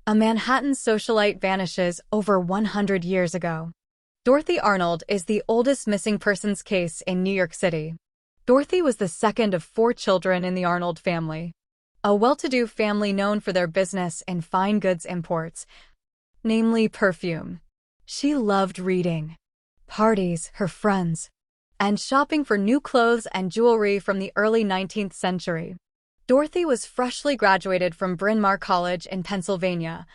A Manhattan socialite vanishes over 100 years ago. Doroth Arnold is the oldest missing persons case in New York City. Dorothy was the second of 4 children in the Arnold family, a well-to-do family known for their business in fine goods imports, namely perfume. She loved reading, parties, her friends, and shopping for new clothes and jewelry from the early 19th century. Dorothy was freshly graduated from Bryn Mawr College in Pennsylvania,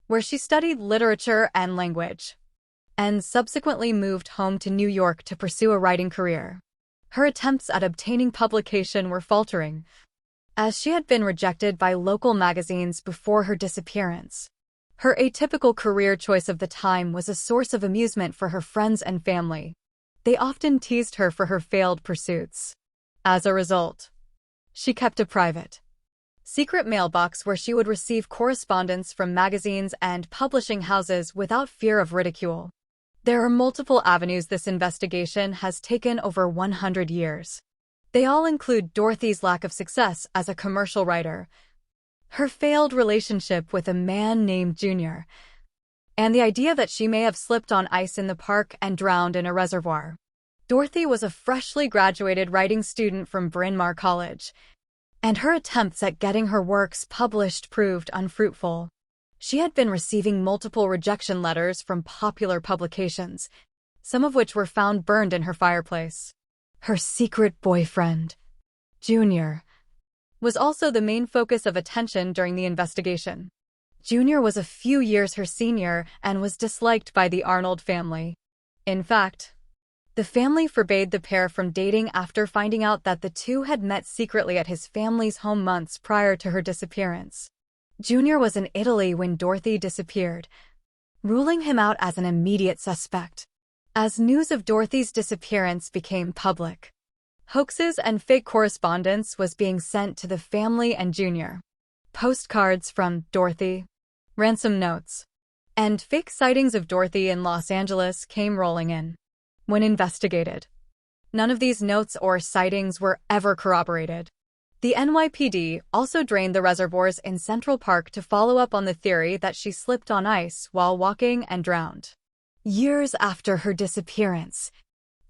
where she studied literature and language, and subsequently moved home to New York to pursue a writing career. Her attempts at obtaining publication were faltering, as she had been rejected by local magazines before her disappearance. Her atypical career choice of the time was a source of amusement for her friends and family. They often teased her for her failed pursuits. As a result, she kept a private, secret mailbox where she would receive correspondence from magazines and publishing houses without fear of ridicule. There are multiple avenues this investigation has taken over 100 years. They all include Dorothy's lack of success as a commercial writer, her failed relationship with a man named Junior, and the idea that she may have slipped on ice in the park and drowned in a reservoir. Dorothy was a freshly graduated writing student from Bryn Mawr College, and her attempts at getting her works published proved unfruitful. She had been receiving multiple rejection letters from popular publications, some of which were found burned in her fireplace. Her secret boyfriend, Junior, was also the main focus of attention during the investigation. Junior was a few years her senior and was disliked by the Arnold family. In fact, the family forbade the pair from dating after finding out that the two had met secretly at his family's home months prior to her disappearance. Junior was in Italy when Dorothy disappeared, ruling him out as an immediate suspect. As news of Dorothy's disappearance became public, hoaxes and fake correspondence was being sent to the family and Junior. Postcards from Dorothy, ransom notes, and fake sightings of Dorothy in Los Angeles came rolling in. When investigated, none of these notes or sightings were ever corroborated. The NYPD also drained the reservoirs in Central Park to follow up on the theory that she slipped on ice while walking and drowned. Years after her disappearance,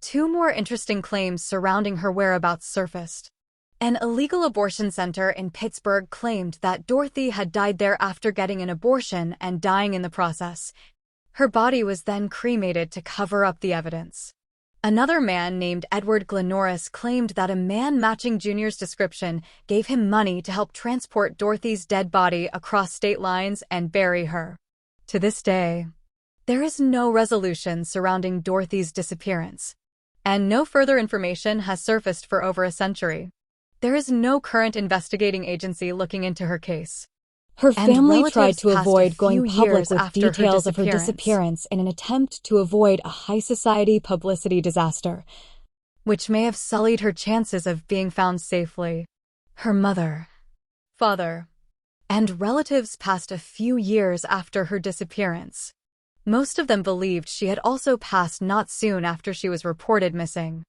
2 more interesting claims surrounding her whereabouts surfaced. An illegal abortion center in Pittsburgh claimed that Dorothy had died there after getting an abortion and dying in the process. Her body was then cremated to cover up the evidence. Another man named Edward Glenoris claimed that a man matching Junior's description gave him money to help transport Dorothy's dead body across state lines and bury her. To this day, there is no resolution surrounding Dorothy's disappearance, and no further information has surfaced for over a century. There is no current investigating agency looking into her case. Her family tried to avoid going public with details of her disappearance in an attempt to avoid a high-society publicity disaster, which may have sullied her chances of being found safely. Her mother, father, and relatives passed a few years after her disappearance. Most of them believed she had also passed not soon after she was reported missing.